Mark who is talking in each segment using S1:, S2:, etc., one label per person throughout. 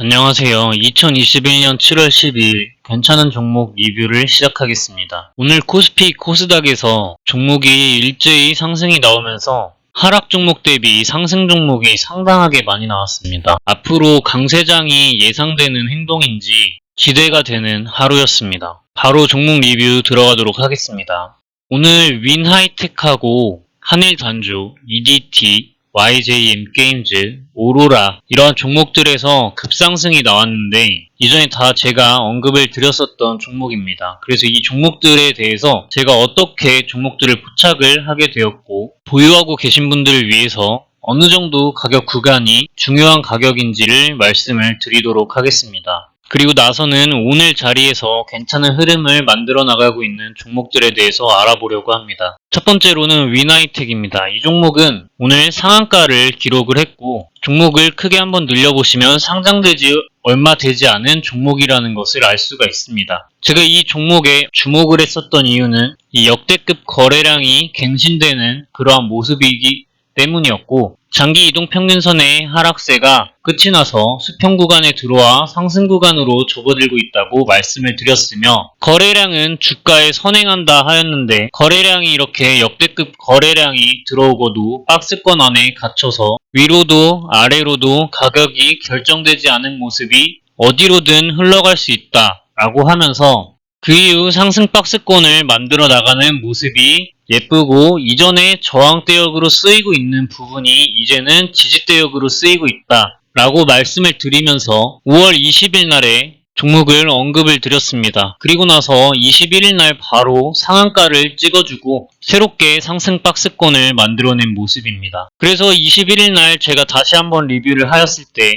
S1: 안녕하세요. 2021년 7월 12일 괜찮은 종목 리뷰를 시작하겠습니다. 오늘 코스피 코스닥에서 종목이 일제히 상승이 나오면서 하락 종목 대비 상승 종목이 상당하게 많이 나왔습니다. 앞으로 강세장이 예상되는 행동인지 기대가 되는 하루였습니다. 바로 종목 리뷰 들어가도록 하겠습니다. 오늘 윈하이텍하고 한일단조, EDT, YJM게임즈, 오로라 이러한 종목들에서 급상승이 나왔는데 이전에 다 제가 언급을 드렸었던 종목입니다. 그래서 이 종목들에 대해서 제가 어떻게 종목들을 포착을 하게 되었고 보유하고 계신 분들을 위해서 어느 정도 가격 구간이 중요한 가격인지를 말씀을 드리도록 하겠습니다. 그리고 나서는 오늘 자리에서 괜찮은 흐름을 만들어 나가고 있는 종목들에 대해서 알아보려고 합니다. 첫 번째로는 윈하이텍입니다. 이 종목은 오늘 상한가를 기록을 했고 종목을 크게 한번 늘려보시면 상장되지 얼마 되지 않은 종목이라는 것을 알 수가 있습니다. 제가 이 종목에 주목을 했었던 이유는 이 역대급 거래량이 갱신되는 그러한 모습이기 때문이었고 장기 이동 평균선의 하락세가 끝이 나서 수평 구간에 들어와 상승 구간으로 접어들고 있다고 말씀을 드렸으며 거래량은 주가에 선행한다 하였는데 거래량이 이렇게 역대급 거래량이 들어오고도 박스권 안에 갇혀서 위로도 아래로도 가격이 결정되지 않은 모습이 어디로든 흘러갈 수 있다 라고 하면서 그 이후 상승 박스권을 만들어 나가는 모습이 예쁘고 이전에 저항대역으로 쓰이고 있는 부분이 이제는 지지대역으로 쓰이고 있다 라고 말씀을 드리면서 5월 20일 날에 종목을 언급을 드렸습니다. 그리고 나서 21일 날 바로 상한가를 찍어주고 새롭게 상승 박스권을 만들어낸 모습입니다. 그래서 21일 날 제가 다시 한번 리뷰를 하였을 때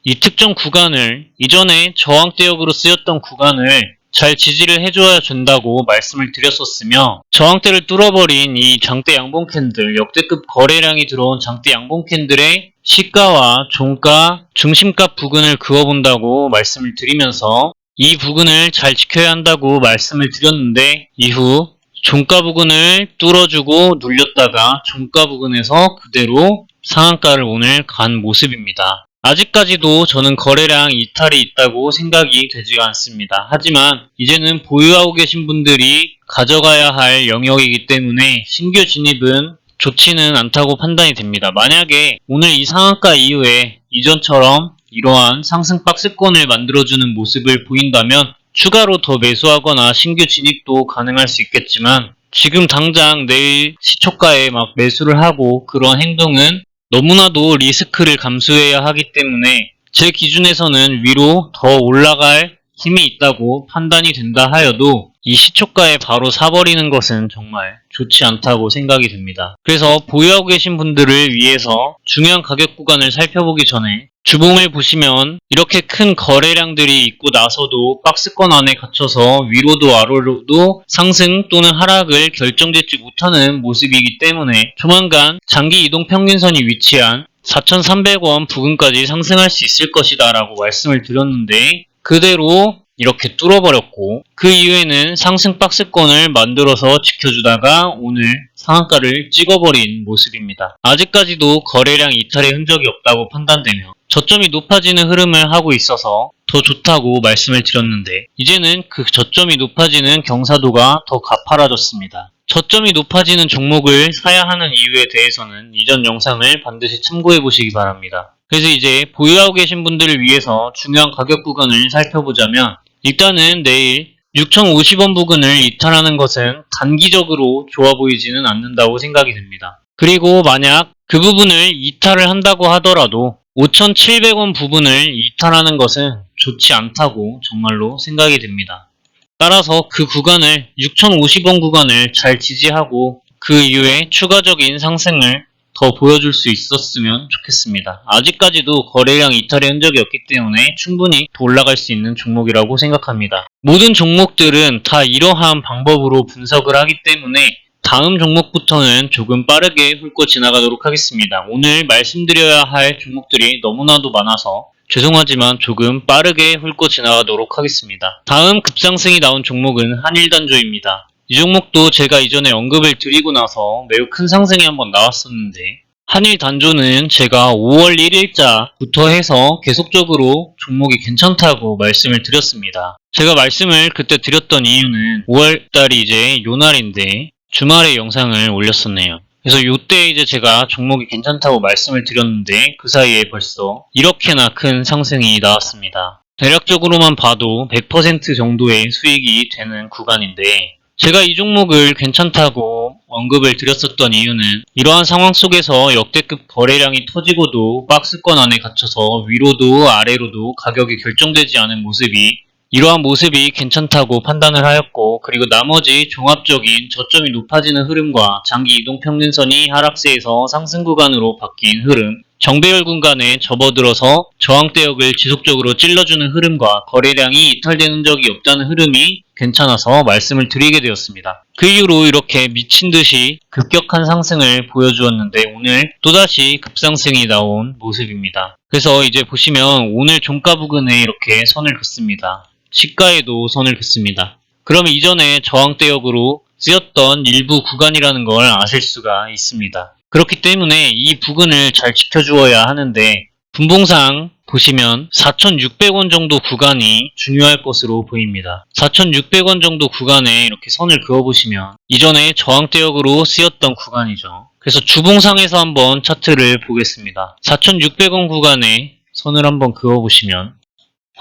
S1: 이 특정 구간을 이전에 저항대역으로 쓰였던 구간을 잘 지지를 해줘야 된다고 말씀을 드렸었으며 저항대를 뚫어버린 이 장대 양봉 캔들, 역대급 거래량이 들어온 장대 양봉 캔들의 시가와 종가, 중심값 부근을 그어본다고 말씀을 드리면서 이 부근을 잘 지켜야 한다고 말씀을 드렸는데 이후 종가 부근을 뚫어주고 눌렸다가 종가 부근에서 그대로 상한가를 오늘 간 모습입니다. 아직까지도 저는 거래량 이탈이 있다고 생각이 되지가 않습니다. 하지만 이제는 보유하고 계신 분들이 가져가야 할 영역이기 때문에 신규 진입은 좋지는 않다고 판단이 됩니다. 만약에 오늘 이 상한가 이후에 이전처럼 이러한 상승 박스권을 만들어주는 모습을 보인다면 추가로 더 매수하거나 신규 진입도 가능할 수 있겠지만 지금 당장 내일 시초가에 막 매수를 하고 그런 행동은 너무나도 리스크를 감수해야 하기 때문에 제 기준에서는 위로 더 올라갈 힘이 있다고 판단이 된다 하여도 이 시초가에 바로 사버리는 것은 정말 좋지 않다고 생각이 듭니다. 그래서 보유하고 계신 분들을 위해서 중요한 가격 구간을 살펴보기 전에 주봉을 보시면 이렇게 큰 거래량들이 있고 나서도 박스권 안에 갇혀서 위로도 아래로도 상승 또는 하락을 결정짓지 못하는 모습이기 때문에 조만간 장기 이동 평균선이 위치한 4,300원 부근까지 상승할 수 있을 것이다 라고 말씀을 드렸는데 그대로 이렇게 뚫어버렸고 그 이후에는 상승 박스권을 만들어서 지켜주다가 오늘 상한가를 찍어버린 모습입니다. 아직까지도 거래량 이탈의 흔적이 없다고 판단되며 저점이 높아지는 흐름을 하고 있어서 더 좋다고 말씀을 드렸는데 이제는 그 저점이 높아지는 경사도가 더 가파라졌습니다. 저점이 높아지는 종목을 사야 하는 이유에 대해서는 이전 영상을 반드시 참고해 보시기 바랍니다. 그래서 이제 보유하고 계신 분들을 위해서 중요한 가격 구간을 살펴보자면 일단은 내일 6,050원 부근을 이탈하는 것은 단기적으로 좋아 보이지는 않는다고 생각이 됩니다. 그리고 만약 그 부분을 이탈을 한다고 하더라도 5,700원 부분을 이탈하는 것은 좋지 않다고 정말로 생각이 됩니다. 따라서 그 구간을 6,050원 구간을 잘 지지하고 그 이후에 추가적인 상승을 더 보여줄 수 있었으면 좋겠습니다. 아직까지도 거래량 이탈의 흔적이 없기 때문에 충분히 더 올라갈 수 있는 종목이라고 생각합니다. 모든 종목들은 다 이러한 방법으로 분석을 하기 때문에 다음 종목부터는 조금 빠르게 훑고 지나가도록 하겠습니다. 오늘 말씀드려야 할 종목들이 너무나도 많아서 죄송하지만 조금 빠르게 훑고 지나가도록 하겠습니다. 다음 급상승이 나온 종목은 한일단조입니다. 이 종목도 제가 이전에 언급을 드리고 나서 매우 큰 상승이 한번 나왔었는데 한일 단조는 제가 5월 1일자부터 해서 계속적으로 종목이 괜찮다고 말씀을 드렸습니다. 제가 말씀을 그때 드렸던 이유는 5월달이 이제 요날인데 주말에 영상을 올렸었네요. 그래서 요때 이제 제가 종목이 괜찮다고 말씀을 드렸는데 그 사이에 벌써 이렇게나 큰 상승이 나왔습니다. 대략적으로만 봐도 100% 정도의 수익이 되는 구간인데 제가 이 종목을 괜찮다고 언급을 드렸었던 이유는 이러한 상황 속에서 역대급 거래량이 터지고도 박스권 안에 갇혀서 위로도 아래로도 가격이 결정되지 않은 모습이 이러한 모습이 괜찮다고 판단을 하였고, 그리고 나머지 종합적인 저점이 높아지는 흐름과 장기 이동평균선이 하락세에서 상승 구간으로 바뀐 흐름, 정배열 구간에 접어들어서 저항대역을 지속적으로 찔러주는 흐름과 거래량이 이탈되는 적이 없다는 흐름이 괜찮아서 말씀을 드리게 되었습니다. 그 이후로 이렇게 미친듯이 급격한 상승을 보여주었는데 오늘 또다시 급상승이 나온 모습입니다. 그래서 이제 보시면 오늘 종가 부근에 이렇게 선을 긋습니다. 시가에도 선을 긋습니다. 그러면 이전에 저항대역으로 쓰였던 일부 구간이라는 걸 아실 수가 있습니다. 그렇기 때문에 이 부근을 잘 지켜주어야 하는데 분봉상 보시면 4,600원 정도 구간이 중요할 것으로 보입니다. 4,600원 정도 구간에 이렇게 선을 그어보시면 이전에 저항대역으로 쓰였던 구간이죠. 그래서 주봉상에서 한번 차트를 보겠습니다. 4,600원 구간에 선을 한번 그어보시면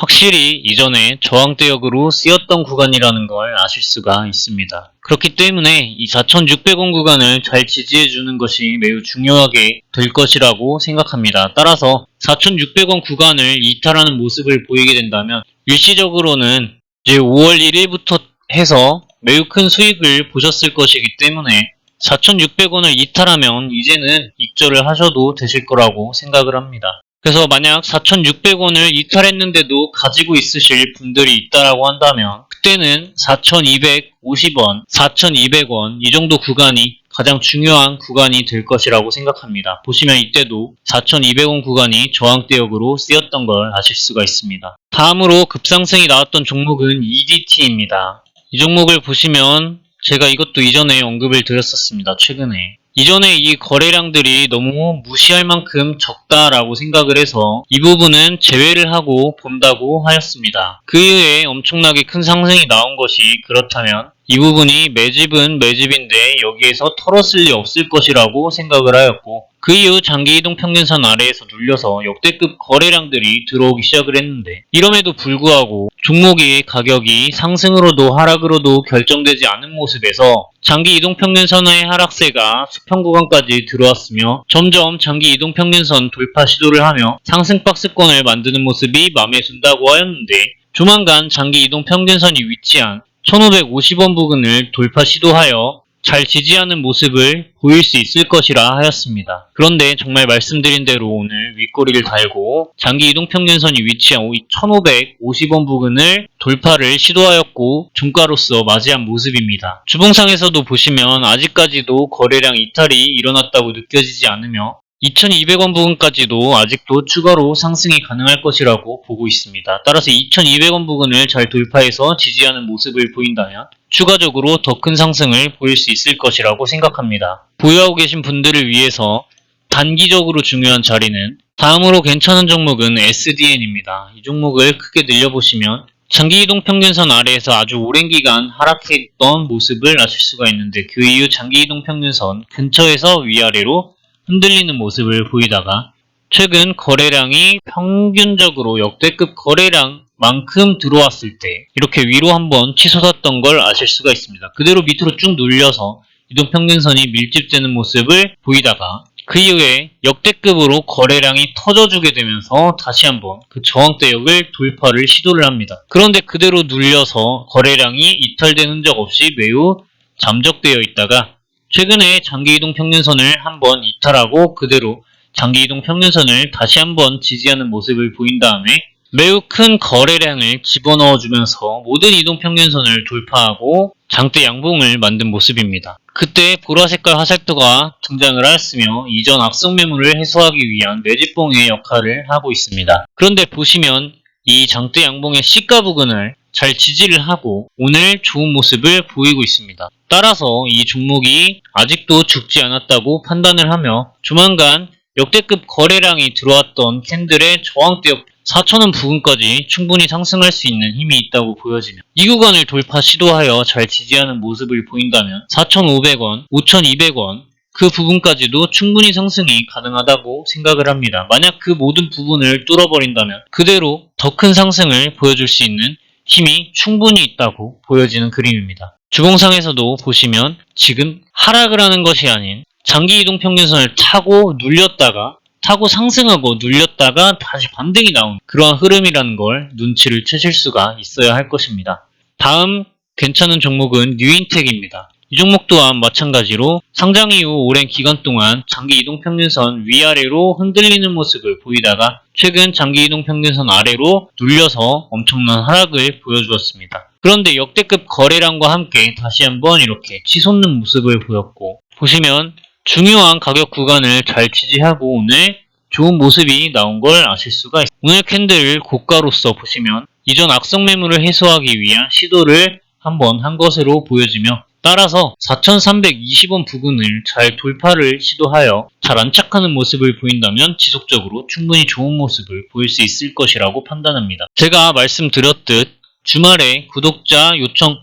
S1: 확실히 이전에 저항대역으로 쓰였던 구간이라는 걸 아실 수가 있습니다. 그렇기 때문에 이 4,600원 구간을 잘 지지해주는 것이 매우 중요하게 될 것이라고 생각합니다. 따라서 4,600원 구간을 이탈하는 모습을 보이게 된다면 일시적으로는 이제 5월 1일부터 해서 매우 큰 수익을 보셨을 것이기 때문에 4,600원을 이탈하면 이제는 익절을 하셔도 되실 거라고 생각을 합니다. 그래서 만약 4,600원을 이탈했는데도 가지고 있으실 분들이 있다라고 한다면 그때는 4,250원, 4,200원 이 정도 구간이 가장 중요한 구간이 될 것이라고 생각합니다. 보시면 이때도 4,200원 구간이 저항대역으로 쓰였던 걸 아실 수가 있습니다. 다음으로 급상승이 나왔던 종목은 EDT입니다. 이 종목을 보시면 제가 이것도 이전에 언급을 드렸었습니다. 최근에. 이전에 이 거래량들이 너무 무시할 만큼 적다라고 생각을 해서 이 부분은 제외를 하고 본다고 하였습니다. 그 이후에 엄청나게 큰 상승이 나온 것이 그렇다면 이 부분이 매집은 매집인데 여기에서 털었을 리 없을 것이라고 생각을 하였고 그 이후 장기이동평균선 아래에서 눌려서 역대급 거래량들이 들어오기 시작을 했는데 이럼에도 불구하고 종목의 가격이 상승으로도 하락으로도 결정되지 않은 모습에서 장기이동평균선의 하락세가 수평 구간까지 들어왔으며 점점 장기이동평균선 돌파 시도를 하며 상승 박스권을 만드는 모습이 마음에 든다고 하였는데 조만간 장기이동평균선이 위치한 1550원 부근을 돌파 시도하여 잘 지지하는 모습을 보일 수 있을 것이라 하였습니다. 그런데 정말 말씀드린 대로 오늘 윗꼬리를 달고 장기 이동평균선이 위치한 1550원 부근을 돌파를 시도하였고 종가로서 맞이한 모습입니다. 주봉상에서도 보시면 아직까지도 거래량 이탈이 일어났다고 느껴지지 않으며 2200원 부근까지도 아직도 추가로 상승이 가능할 것이라고 보고 있습니다. 따라서 2200원 부근을 잘 돌파해서 지지하는 모습을 보인다면 추가적으로 더 큰 상승을 보일 수 있을 것이라고 생각합니다. 보유하고 계신 분들을 위해서 단기적으로 중요한 자리는 다음으로 괜찮은 종목은 SDN입니다. 이 종목을 크게 늘려보시면 장기이동평균선 아래에서 아주 오랜 기간 하락했던 모습을 아실 수가 있는데 그 이후 장기이동평균선 근처에서 위아래로 흔들리는 모습을 보이다가 최근 거래량이 평균적으로 역대급 거래량만큼 들어왔을 때 이렇게 위로 한번 치솟았던 걸 아실 수가 있습니다. 그대로 밑으로 쭉 눌려서 이동평균선이 밀집되는 모습을 보이다가 그 이후에 역대급으로 거래량이 터져주게 되면서 다시 한번 그 저항대역을 돌파를 시도를 합니다. 그런데 그대로 눌려서 거래량이 이탈된 흔적 없이 매우 잠적되어 있다가 최근에 장기이동평균선을 한번 이탈하고 그대로 장기이동평균선을 다시 한번 지지하는 모습을 보인 다음에 매우 큰 거래량을 집어넣어주면서 모든 이동평균선을 돌파하고 장대 양봉을 만든 모습입니다. 그때 보라색깔 화살표가 등장을 하였으며 이전 악성 매물을 해소하기 위한 매집봉의 역할을 하고 있습니다. 그런데 보시면 이 장대 양봉의 시가 부근을 잘 지지를 하고 오늘 좋은 모습을 보이고 있습니다. 따라서 이 종목이 아직도 죽지 않았다고 판단을 하며 조만간 역대급 거래량이 들어왔던 캔들의 저항대역 4,000원 부근까지 충분히 상승할 수 있는 힘이 있다고 보여지며 이 구간을 돌파 시도하여 잘 지지하는 모습을 보인다면 4,500원, 5,200원 그 부분까지도 충분히 상승이 가능하다고 생각을 합니다. 만약 그 모든 부분을 뚫어버린다면 그대로 더 큰 상승을 보여줄 수 있는 힘이 충분히 있다고 보여지는 그림입니다. 주봉상에서도 보시면 지금 하락을 하는 것이 아닌 장기 이동 평균선을 타고 눌렸다가 타고 상승하고 눌렸다가 다시 반등이 나온 그러한 흐름이라는 걸 눈치를 채실 수가 있어야 할 것입니다. 다음 괜찮은 종목은 뉴인텍입니다. 이 종목 또한 마찬가지로 상장 이후 오랜 기간 동안 장기 이동평균선 위아래로 흔들리는 모습을 보이다가 최근 장기 이동평균선 아래로 눌려서 엄청난 하락을 보여주었습니다. 그런데 역대급 거래량과 함께 다시 한번 이렇게 치솟는 모습을 보였고 보시면 중요한 가격 구간을 잘 지지하고 오늘 좋은 모습이 나온 걸 아실 수가 있습니다. 오늘 캔들 고가로서 보시면 이전 악성 매물을 해소하기 위한 시도를 한번 한 것으로 보여지며 따라서 4,320원 부근을 잘 돌파를 시도하여 잘 안착하는 모습을 보인다면 지속적으로 충분히 좋은 모습을 보일 수 있을 것이라고 판단합니다. 제가 말씀드렸듯 주말에 구독자 요청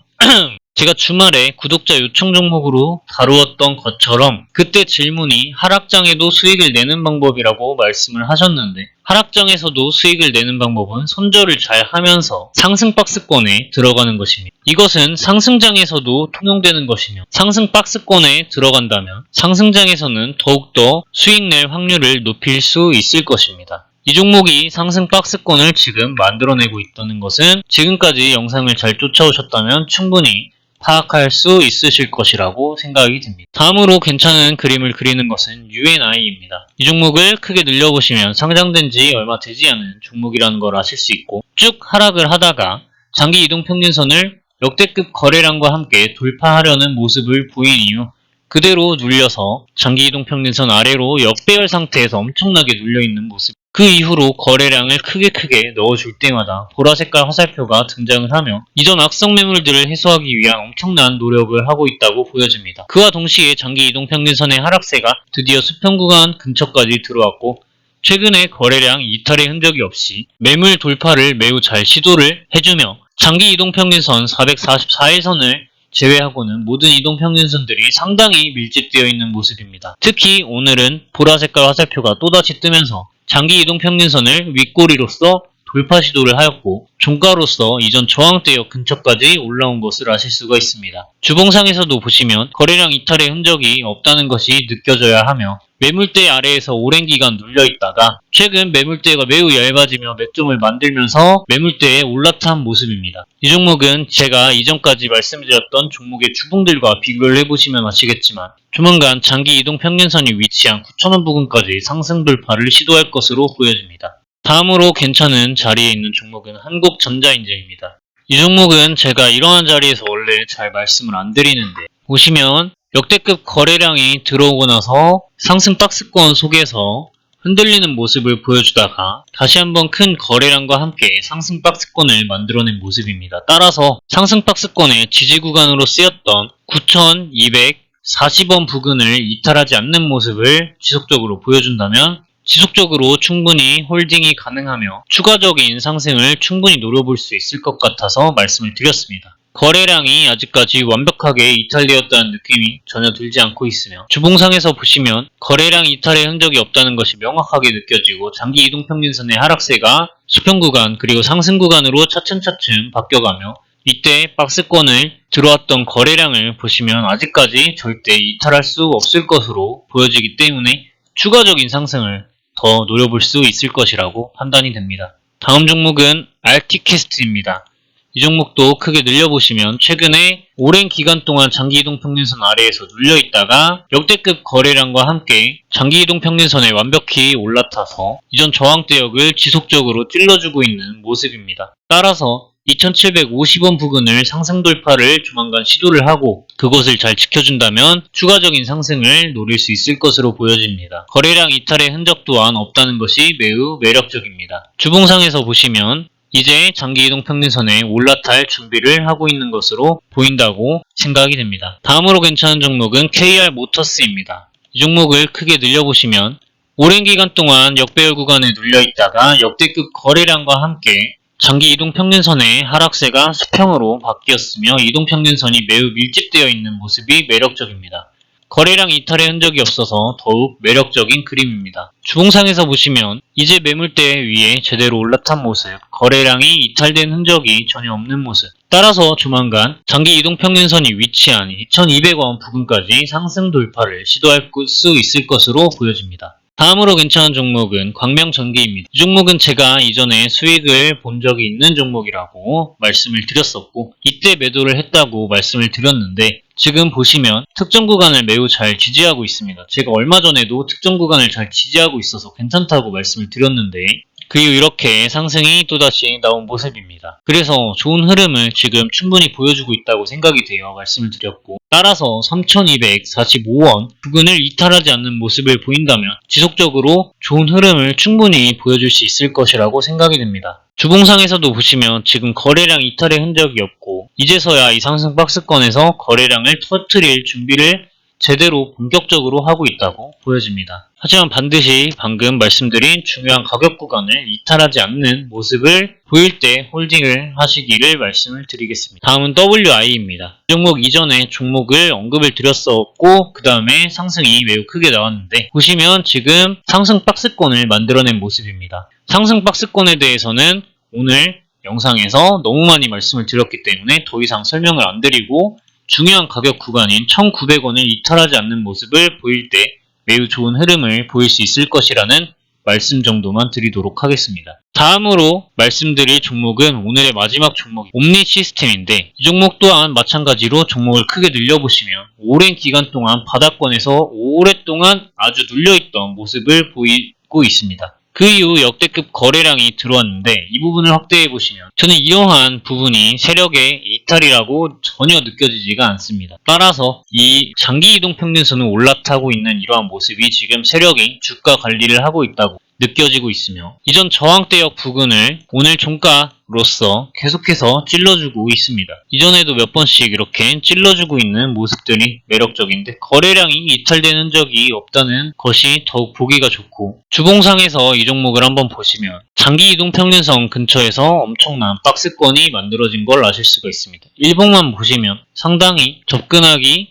S1: 종목으로 다루었던 것처럼 그때 질문이 하락장에도 수익을 내는 방법이라고 말씀을 하셨는데 하락장에서도 수익을 내는 방법은 손절을 잘 하면서 상승 박스권에 들어가는 것입니다. 이것은 상승장에서도 통용되는 것이며 상승 박스권에 들어간다면 상승장에서는 더욱더 수익 낼 확률을 높일 수 있을 것입니다. 이 종목이 상승 박스권을 지금 만들어내고 있다는 것은 지금까지 영상을 잘 쫓아오셨다면 충분히 파악할 수 있으실 것이라고 생각이 듭니다. 다음으로 괜찮은 그림을 그리는 것은 UNI입니다. 이 종목을 크게 늘려보시면 상장된 지 얼마 되지 않은 종목이라는 걸 아실 수 있고 쭉 하락을 하다가 장기 이동평균선을 역대급 거래량과 함께 돌파하려는 모습을 보인 이후 그대로 눌려서 장기 이동평균선 아래로 역배열 상태에서 엄청나게 눌려있는 모습 그 이후로 거래량을 크게 넣어줄 때마다 보라색깔 화살표가 등장을 하며 이전 악성 매물들을 해소하기 위한 엄청난 노력을 하고 있다고 보여집니다. 그와 동시에 장기 이동평균선의 하락세가 드디어 수평 구간 근처까지 들어왔고 최근에 거래량 이탈의 흔적이 없이 매물 돌파를 매우 잘 시도를 해주며 장기 이동평균선 444일선을 제외하고는 모든 이동평균선들이 상당히 밀집되어 있는 모습입니다. 특히 오늘은 보라색깔 화살표가 또다시 뜨면서 장기 이동평균선을 윗꼬리로서 돌파 시도를 하였고 종가로서 이전 저항대역 근처까지 올라온 것을 아실 수가 있습니다. 주봉상에서도 보시면 거래량 이탈의 흔적이 없다는 것이 느껴져야 하며 매물대 아래에서 오랜 기간 눌려있다가 최근 매물대가 매우 얇아지며 맥점을 만들면서 매물대에 올라탄 모습입니다. 이 종목은 제가 이전까지 말씀드렸던 종목의 주봉들과 비교를 해보시면 아시겠지만 조만간 장기 이동평균선이 위치한 9,000원 부근까지 상승 돌파를 시도할 것으로 보여집니다. 다음으로 괜찮은 자리에 있는 종목은 한국전자인증입니다. 이 종목은 제가 이러한 자리에서 원래 잘 말씀을 안 드리는데 보시면 역대급 거래량이 들어오고 나서 상승 박스권 속에서 흔들리는 모습을 보여주다가 다시 한번 큰 거래량과 함께 상승 박스권을 만들어낸 모습입니다. 따라서 상승 박스권의 지지 구간으로 쓰였던 9,240원 부근을 이탈하지 않는 모습을 지속적으로 보여준다면 지속적으로 충분히 홀딩이 가능하며 추가적인 상승을 충분히 노려볼 수 있을 것 같아서 말씀을 드렸습니다. 거래량이 아직까지 완벽하게 이탈되었다는 느낌이 전혀 들지 않고 있으며 주봉상에서 보시면 거래량 이탈의 흔적이 없다는 것이 명확하게 느껴지고 장기 이동평균선의 하락세가 수평 구간 그리고 상승 구간으로 차츰차츰 바뀌어가며 이때 박스권을 들어왔던 거래량을 보시면 아직까지 절대 이탈할 수 없을 것으로 보여지기 때문에 추가적인 상승을 더 노려볼 수 있을 것이라고 판단이 됩니다. 다음 종목은 알티캐스트입니다. 이 종목도 크게 늘려보시면 최근에 오랜 기간 동안 장기 이동평균선 아래에서 눌려있다가 역대급 거래량과 함께 장기 이동평균선에 완벽히 올라타서 이전 저항대역을 지속적으로 찔러주고 있는 모습입니다. 따라서 2,750원 부근을 상승 돌파를 조만간 시도를 하고 그곳을 잘 지켜준다면 추가적인 상승을 노릴 수 있을 것으로 보여집니다. 거래량 이탈의 흔적 또한 없다는 것이 매우 매력적입니다. 주봉상에서 보시면 이제 장기이동 평균선에 올라탈 준비를 하고 있는 것으로 보인다고 생각이 됩니다. 다음으로 괜찮은 종목은 KR 모터스입니다. 이 종목을 크게 늘려보시면 오랜 기간 동안 역배열 구간에 눌려있다가 역대급 거래량과 함께 장기 이동평균선의 하락세가 수평으로 바뀌었으며 이동평균선이 매우 밀집되어 있는 모습이 매력적입니다. 거래량 이탈의 흔적이 없어서 더욱 매력적인 그림입니다. 주봉상에서 보시면 이제 매물대 위에 제대로 올라탄 모습, 거래량이 이탈된 흔적이 전혀 없는 모습, 따라서 조만간 장기 이동평균선이 위치한 2200원 부근까지 상승 돌파를 시도할 수 있을 것으로 보여집니다. 다음으로 괜찮은 종목은 광명전기입니다. 이 종목은 제가 이전에 수익을 본 적이 있는 종목이라고 말씀을 드렸었고 이때 매도를 했다고 말씀을 드렸는데 지금 보시면 특정 구간을 매우 잘 지지하고 있습니다. 제가 얼마 전에도 특정 구간을 잘 지지하고 있어서 괜찮다고 말씀을 드렸는데 그 이후 이렇게 상승이 또다시 나온 모습입니다. 그래서 좋은 흐름을 지금 충분히 보여주고 있다고 생각이 되어 말씀을 드렸고 따라서 3245원 부근을 이탈하지 않는 모습을 보인다면 지속적으로 좋은 흐름을 충분히 보여줄 수 있을 것이라고 생각이 됩니다. 주봉상에서도 보시면 지금 거래량 이탈의 흔적이 없고 이제서야 이 상승 박스권에서 거래량을 터뜨릴 준비를 제대로 본격적으로 하고 있다고 보여집니다. 하지만 반드시 방금 말씀드린 중요한 가격 구간을 이탈하지 않는 모습을 보일 때 홀딩을 하시기를 말씀을 드리겠습니다. 다음은 WI입니다. 이 종목 이전에 종목을 언급을 드렸었고 그 다음에 상승이 매우 크게 나왔는데 보시면 지금 상승 박스권을 만들어낸 모습입니다. 상승 박스권에 대해서는 오늘 영상에서 너무 많이 말씀을 드렸기 때문에 더 이상 설명을 안 드리고 중요한 가격 구간인 1900원을 이탈하지 않는 모습을 보일 때 매우 좋은 흐름을 보일 수 있을 것이라는 말씀 정도만 드리도록 하겠습니다. 다음으로 말씀드릴 종목은 오늘의 마지막 종목 옴니 시스템인데 이 종목 또한 마찬가지로 종목을 크게 늘려보시면 오랜 기간 동안 바닥권에서 오랫동안 아주 눌려있던 모습을 보이고 있습니다. 그 이후 역대급 거래량이 들어왔는데 이 부분을 확대해 보시면 저는 이러한 부분이 세력의 이탈이라고 전혀 느껴지지가 않습니다. 따라서 이 장기 이동 평균선을 올라타고 있는 이러한 모습이 지금 세력이 주가 관리를 하고 있다고 느껴지고 있으며 이전 저항대역 부근을 오늘 종가로서 계속해서 찔러주고 있습니다. 이전에도 몇 번씩 이렇게 찔러주고 있는 모습들이 매력적인데 거래량이 이탈되는 흔적이 없다는 것이 더욱 보기가 좋고 주봉상에서 이 종목을 한번 보시면 장기 이동 평균선 근처에서 엄청난 박스권이 만들어진 걸 아실 수가 있습니다. 일봉만 보시면 상당히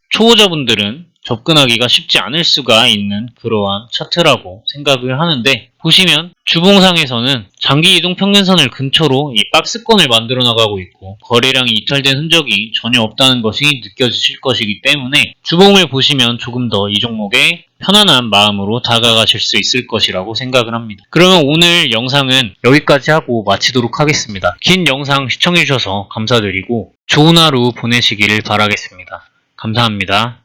S1: 초보자분들은 접근하기가 쉽지 않을 수가 있는 그러한 차트라고 생각을 하는데 보시면 주봉상에서는 장기 이동 평균선을 근처로 이 박스권을 만들어 나가고 있고 거래량이 이탈된 흔적이 전혀 없다는 것이 느껴지실 것이기 때문에 주봉을 보시면 조금 더 이 종목에 편안한 마음으로 다가가실 수 있을 것이라고 생각을 합니다. 그러면 오늘 영상은 여기까지 하고 마치도록 하겠습니다. 긴 영상 시청해주셔서 감사드리고 좋은 하루 보내시기를 바라겠습니다. 감사합니다.